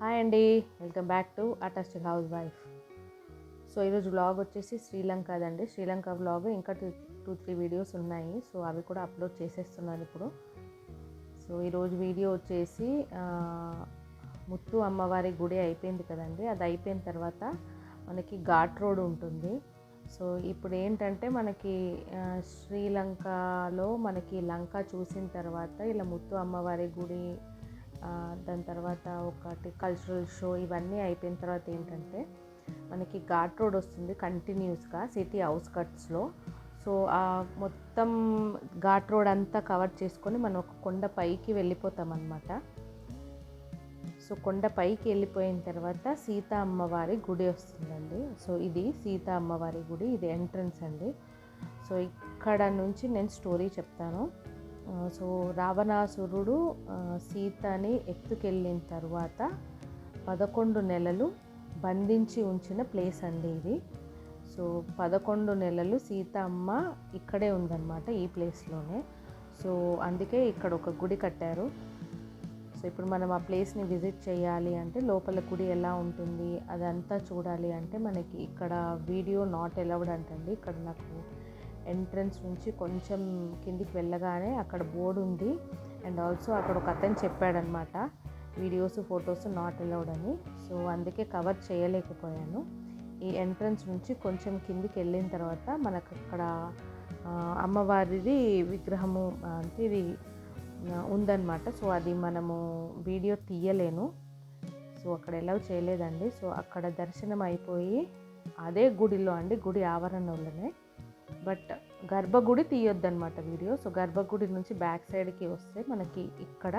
Hi అండి, welcome back to attached house wife. So ఈరోజు vlog వచ్చేసి శ్రీలంకదండి. శ్రీలంక వ్లాగ్ ఇంకా 2-3 వీడియోస్ ఉన్నాయి. సో అవి కూడా అప్లోడ్ చేసేస్తున్నాను ఇప్పుడు. సో ఈరోజు వీడియో వచ్చేసి ముత్తు అమ్మవారి గుడి అయిపోయింది కదండి. అది అయిపోయిన తర్వాత మనకి ఘాట్ రోడ్ ఉంటుంది. సో ఇప్పుడు ఏంటంటే మనకి శ్రీలంకలో మనకి లంక చూసిన తర్వాత ఇలా ముత్తు అమ్మవారి గుడి, దాని తర్వాత ఒకటి కల్చరల్ షో, ఇవన్నీ అయిపోయిన తర్వాత ఏంటంటే మనకి ఘాట్ రోడ్ వస్తుంది కంటిన్యూస్గా సిటీ అవుట్స్కట్స్లో. సో ఆ మొత్తం ఘాట్ రోడ్ అంతా కవర్ చేసుకొని మనం ఒక కొండ పైకి వెళ్ళిపోతాం అన్నమాట. సో కొండ పైకి వెళ్ళిపోయిన తర్వాత సీతా అమ్మవారి గుడి వస్తుందండి. సో ఇది సీతా అమ్మవారి గుడి, ఇది ఎంట్రన్స్ అండి. సో ఇక్కడ నుంచి నేను స్టోరీ చెప్తాను. సో రావణాసురుడు సీతని ఎత్తుకెళ్ళిన తర్వాత 11 నెలలు బంధించి ఉంచిన ప్లేస్ అండి ఇది. సో 11 నెలలు సీత అమ్మ ఇక్కడే ఉందన్నమాట, ఈ ప్లేస్లోనే. సో అందుకే ఇక్కడ ఒక గుడి కట్టారు. సో ఇప్పుడు మనం ఆ ప్లేస్ని విజిట్ చేయాలి అంటే, లోపల గుడి ఎలా ఉంటుంది అదంతా చూడాలి అంటే మనకి ఇక్కడ వీడియో నాట్ అలౌడ్ అంటండి. ఇక్కడ నాకు ఎంట్రన్స్ నుంచి కొంచెం కిందికి వెళ్ళగానే అక్కడ బోర్డు ఉంది. అండ్ ఆల్సో అక్కడ ఒక అతను చెప్పాడనమాట, వీడియోస్ ఫొటోస్ నాట్ అలౌడ్ అని. సో అందుకే కవర్ చేయలేకపోయాను. ఈ ఎంట్రన్స్ నుంచి కొంచెం కిందికి వెళ్ళిన తర్వాత మనకు అక్కడ అమ్మవారిది విగ్రహము అంటే ఇది ఉందన్నమాట. సో అది మనము వీడియో తీయలేను, సో అక్కడ అలౌ చేయలేదండి. సో అక్కడ దర్శనం అయిపోయి అదే గుడిలో అండి, గుడి ఆవరణలోనే, బట్ గర్భగుడి తీయొద్దనమాట వీడియో. సో గర్భగుడి నుంచి బ్యాక్ సైడ్కి వస్తే మనకి ఇక్కడ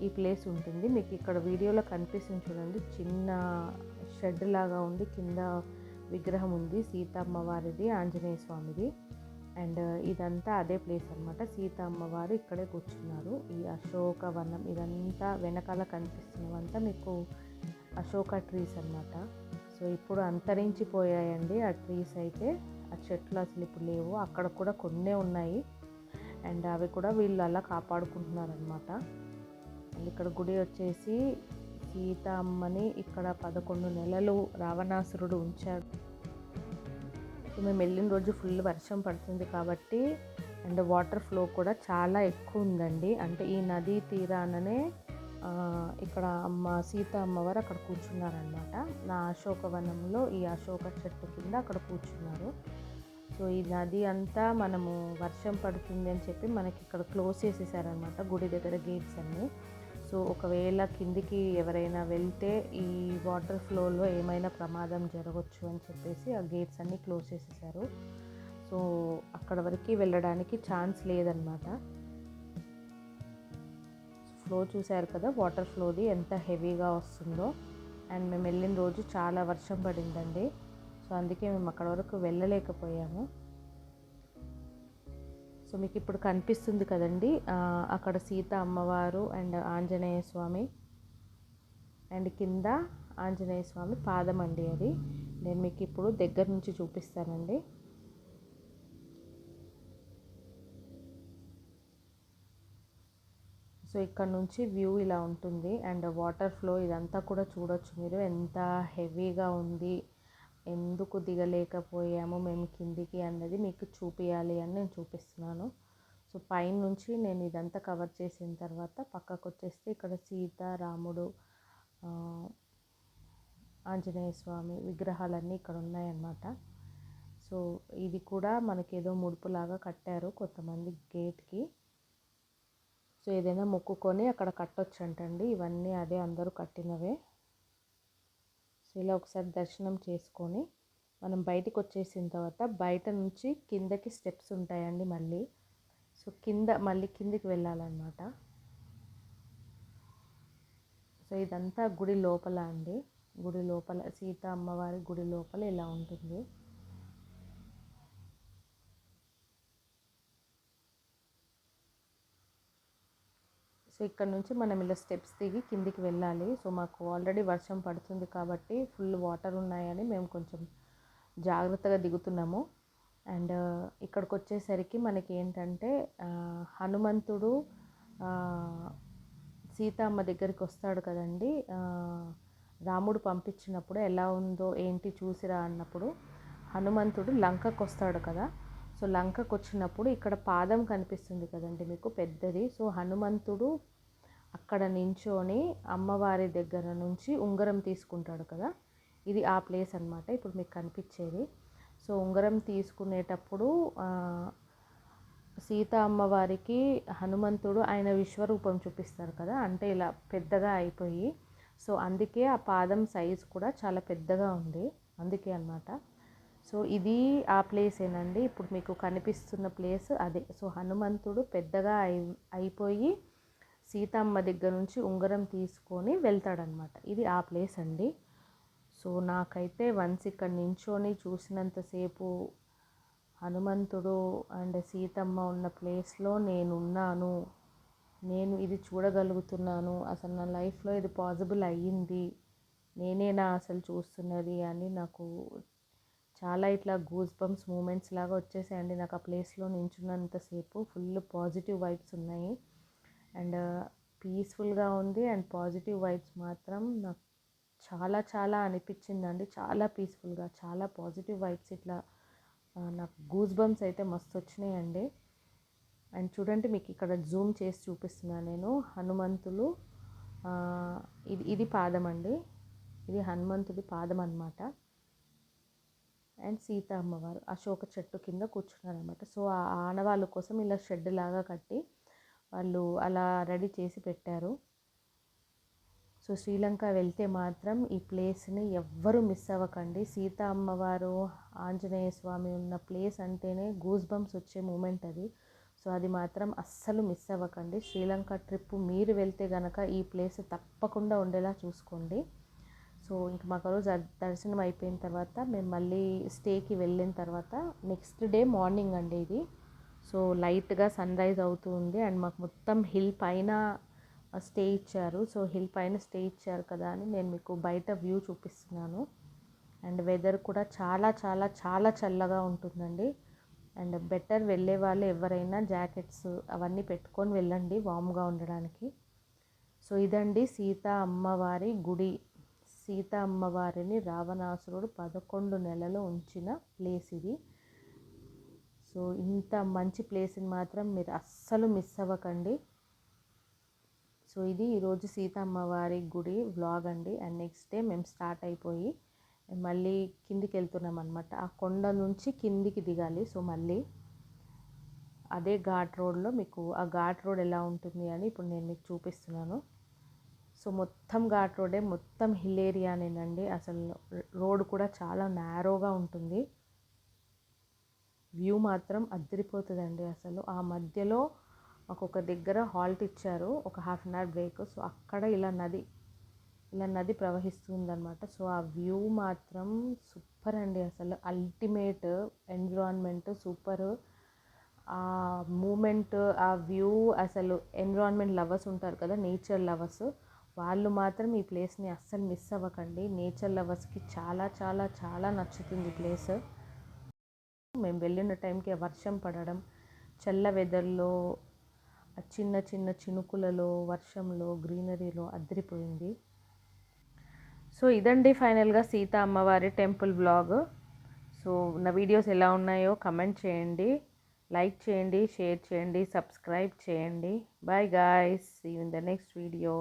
ఈ ప్లేస్ ఉంటుంది. మీకు ఇక్కడ వీడియోలో కనిపిస్తుంది చూడండి, చిన్న షెడ్ లాగా ఉంది, కింద విగ్రహం ఉంది సీతా అమ్మవారిది, ఆంజనేయ స్వామిది. అండ్ ఇదంతా అదే ప్లేస్ అనమాట. సీతా అమ్మవారు ఇక్కడే కూర్చున్నారు. ఈ అశోకవనం ఇదంతా వెనకాల కనిపిస్తున్నవంతా మీకు అశోక ట్రీస్ అనమాట. సో ఇప్పుడు అంతరించిపోయాయండి ఆ ట్రీస్ అయితే, ఆ చెట్లు అసలు ఇప్పుడు లేవు. అక్కడ కూడా కొన్నే ఉన్నాయి, అండ్ అవి కూడా వీళ్ళు అలా కాపాడుకుంటున్నారనమాట. అండ్ ఇక్కడ గుడి వచ్చేసి సీతా అమ్మని ఇక్కడ 11 నెలలు రావణాసురుడు ఉంచాడు. సో మేము వెళ్ళిన రోజు ఫుల్ వర్షం పడుతుంది కాబట్టి, అండ్ వాటర్ ఫ్లో కూడా చాలా ఎక్కువ ఉందండి. అంటే ఈ నదీ తీరాననే ఇక్కడ సీతా అమ్మవారు అక్కడ కూర్చున్నారనమాట. నా అశోకవనంలో ఈ అశోక చెట్టు కింద అక్కడ కూర్చున్నారు. సో ఈ నది అంతా మనము వర్షం పడుతుంది అని చెప్పి మనకి ఇక్కడ క్లోజ్ చేసేసారనమాట, గుడి దగ్గర గేట్స్ అన్నీ. సో ఒకవేళ కిందికి ఎవరైనా వెళ్తే ఈ వాటర్ ఫ్లోలో ఏమైనా ప్రమాదం జరగవచ్చు అని చెప్పేసి ఆ గేట్స్ అన్నీ క్లోజ్ చేసేసారు. సో అక్కడ వరకు వెళ్ళడానికి ఛాన్స్ లేదనమాట. ఫ్లో చూశారు కదా, వాటర్ ఫ్లోది ఎంత హెవీగా వస్తుందో. అండ్ మేము వెళ్ళిన రోజు చాలా వర్షం పడిందండి. సో అందుకే మేము అక్కడ వరకు వెళ్ళలేకపోయాము. సో మీకు ఇప్పుడు కనిపిస్తుంది కదండి, అక్కడ సీత అమ్మవారు అండ్ ఆంజనేయ స్వామి, అండ్ కింద ఆంజనేయ స్వామి పాదం అండి అది. నేను మీకు ఇప్పుడు దగ్గర నుంచి చూపిస్తానండి. సో ఇక్కడ నుంచి వ్యూ ఇలా ఉంటుంది, అండ్ వాటర్ ఫ్లో ఇదంతా కూడా చూడొచ్చు మీరు, ఎంత హెవీగా ఉంది, ఎందుకు దిగలేకపోయాము మేము కిందికి అన్నది మీకు చూపించాలి అని నేను చూపిస్తున్నాను. సో పైన నుంచి నేను ఇదంతా కవర్ చేసిన తర్వాత పక్కకు వచ్చేస్తే ఇక్కడ సీత, రాముడు, ఆంజనేయ స్వామి విగ్రహాలన్నీ ఇక్కడ ఉన్నాయన్నమాట. సో ఇది కూడా మనకి ఏదో ముడుపులాగా కట్టారు కొంతమంది గేట్కి. సో ఏదైనా మొక్కుకొని అక్కడ కట్టొచ్చు అంటండి. ఇవన్నీ అదే అందరూ కట్టినవే. సో ఇలా ఒకసారి దర్శనం చేసుకొని మనం బయటికి వచ్చేసిన తర్వాత బయట నుంచి కిందకి స్టెప్స్ ఉంటాయండి మళ్ళీ. సో మళ్ళీ కిందికి వెళ్ళాలన్నమాట. సో ఇదంతా గుడి లోపల అండి, గుడి లోపల సీతా అమ్మవారి గుడి లోపల ఇలా ఉంటుంది. సో ఇక్కడ నుంచి మనం ఇలా స్టెప్స్ దిగి కిందికి వెళ్ళాలి. సో మాకు ఆల్రెడీ వర్షం పడుతుంది కాబట్టి ఫుల్ వాటర్ ఉన్నాయని మేము కొంచెం జాగ్రత్తగా దిగుతున్నాము. అండ్ ఇక్కడికి వచ్చేసరికి మనకి ఏంటంటే హనుమంతుడు సీతమ్మ దగ్గరికి వస్తాడు కదండి. రాముడు పంపించినప్పుడు ఎలా ఉందో ఏంటి చూసిరా అన్నప్పుడు హనుమంతుడు లంకకు వస్తాడు కదా. సో లంకకు వచ్చినప్పుడు ఇక్కడ పాదం కనిపిస్తుంది కదండి మీకు పెద్దది. సో హనుమంతుడు అక్కడ నించొని అమ్మవారి దగ్గర నుంచి ఉంగరం తీసుకుంటాడు కదా, ఇది ఆ ప్లేస్ అనమాట ఇప్పుడు మీకు కనిపించేది. సో ఉంగరం తీసుకునేటప్పుడు సీత అమ్మవారికి హనుమంతుడు ఆయన విశ్వరూపం చూపిస్తారు కదా, అంటే ఇలా పెద్దగా అయిపోయి, సో అందుకే ఆ పాదం సైజ్ కూడా చాలా పెద్దగా ఉంది, అందుకే అన్నమాట. సో ఇది ఆ ప్లేసేనండి ఇప్పుడు మీకు కనిపిస్తున్న ప్లేస్ అదే. సో హనుమంతుడు పెద్దగా అయిపోయి సీతమ్మ దగ్గర నుంచి ఉంగరం తీసుకొని వెళ్తాడనమాట, ఇది ఆ ప్లేస్ అండి. సో నాకైతే వన్స్ ఇక్కడ నించొని చూసినంతసేపు హనుమంతుడు అండ్ సీతమ్మ ఉన్న ప్లేస్లో నేనున్నాను, నేను ఇది చూడగలుగుతున్నాను, అసలు నా లైఫ్లో ఇది పాసిబుల్ అయ్యింది, నేనేనా అసలు చూస్తున్నది అని నాకు చాలా ఇట్లా గూస్ బంప్స్ మూమెంట్స్ లాగా వచ్చేసాయండి. నాకు ఆ ప్లేస్లో నించున్నంతసేపు ఫుల్ పాజిటివ్ వైబ్స్ ఉన్నాయి అండ్ పీస్ఫుల్గా ఉంది అండ్ పాజిటివ్ వైబ్స్ మాత్రం నాకు చాలా చాలా అనిపించిందండి. చాలా పీస్ఫుల్గా, చాలా పాజిటివ్ వైబ్స్ ఇట్లా నాకు గూస్ బంప్స్ అయితే మస్తు వచ్చినాయండి. అండ్ చూడండి మీకు ఇక్కడ జూమ్ చేసి చూపిస్తున్నాను నేను. హనుమంతులు ఇది పాదం అండి, ఇది హనుమంతుడి పాదం అన్నమాట. అండ్ సీత అమ్మవారు అశోక చెట్టు కింద కూర్చున్నారనమాట. సో ఆ ఆనవాళ్ళ కోసం ఇలా షెడ్ లాగా కట్టి వాళ్ళు అలా రెడీ చేసి పెట్టారు. సో శ్రీలంక వెళ్తే మాత్రం ఈ ప్లేస్ని ఎవ్వరూ మిస్ అవ్వకండి. సీత అమ్మవారు ఆంజనేయ స్వామి ఉన్న ప్లేస్ అంటేనే గూస్ బంప్స్ వచ్చే మూమెంట్ అది. సో అది మాత్రం అస్సలు మిస్ అవ్వకండి. శ్రీలంక ట్రిప్ మీరు వెళ్తే కనుక ఈ ప్లేస్ తప్పకుండా ఉండేలా చూసుకోండి. సో ఇంక మాకు రోజు దర్శనం అయిపోయిన తర్వాత మేము మళ్ళీ స్టేకి వెళ్ళిన తర్వాత నెక్స్ట్ డే మార్నింగ్ అండి ఇది. సో లైట్గా సన్ రైజ్ అవుతూ ఉంది అండ్ మాకు మొత్తం హిల్ పైన స్టే ఇచ్చారు. సో హిల్ పైన స్టే ఇచ్చారు కదా అని నేను మీకు బయట వ్యూ చూపిస్తున్నాను. అండ్ వెదర్ కూడా చాలా చాలా చాలా చల్లగా ఉంటుందండి. అండ్ బెటర్ వెళ్ళే వాళ్ళు ఎవరైనా జాకెట్స్ అవన్నీ పెట్టుకొని వెళ్ళండి వామ్గా ఉండడానికి. సో ఇదండి సీతా అమ్మవారి గుడి. సీతా అమ్మవారిని రావణాసురుడు 11 నెలలు ఉంచిన ప్లేస్ ఇది. సో ఇంత మంచి ప్లేస్ని మాత్రం మీరు అస్సలు మిస్ అవ్వకండి. సో ఇది ఈరోజు సీతా అమ్మవారి గుడి వ్లాగ్ అండి. అండ్ నెక్స్ట్ డే మేము స్టార్ట్ అయిపోయి మళ్ళీ కిందికి వెళ్తున్నాం అనమాట. ఆ కొండ నుంచి కిందికి దిగాలి. సో మళ్ళీ అదే ఘాట్ రోడ్లో మీకు ఆ ఘాట్ రోడ్ ఎలా ఉంటుంది అని ఇప్పుడు నేను మీకు చూపిస్తున్నాను. సో మొత్తం ఘాట్ రోడే, మొత్తం హిల్ ఏరియానేనండి. అసలు రోడ్ కూడా చాలా నేరోగా ఉంటుంది. వ్యూ మాత్రం అదిరిపోతుందండి అసలు. ఆ మధ్యలో మాకు ఒక దగ్గర హాల్ట్ ఇచ్చారు, ఒక half an hour break. So అక్కడ ఇలా నది ప్రవహిస్తుందన్నమాట. సో ఆ వ్యూ మాత్రం సూపర్ అండి, అసలు అల్టిమేట్ ఎన్విరాన్మెంట్ సూపర్. ఆ మూమెంట్, ఆ వ్యూ, అసలు ఎన్విరాన్మెంట్ లవర్స్ ఉంటారు కదా, నేచర్ లవర్స్, వాళ్ళు మాత్రం ఈ ప్లేస్ని అస్సలు మిస్ అవ్వకండి. నేచర్ లవర్స్కి చాలా చాలా చాలా నచ్చుతుంది ఈ ప్లేస్. మేము వెళ్ళిన టైంకి వర్షం పడడం, చల్ల వెదర్లో చిన్న చిన్న చినుకులలో, వర్షంలో, గ్రీనరీలో అదిరిపోయింది. సో ఇదండి ఫైనల్గా సీతా అమ్మవారి టెంపుల్ వ్లాగ్. సో నా వీడియోస్ ఎలా ఉన్నాయో కమెంట్ చేయండి, లైక్ చేయండి, షేర్ చేయండి, సబ్స్క్రైబ్ చేయండి. Bye guys, see you in the next video.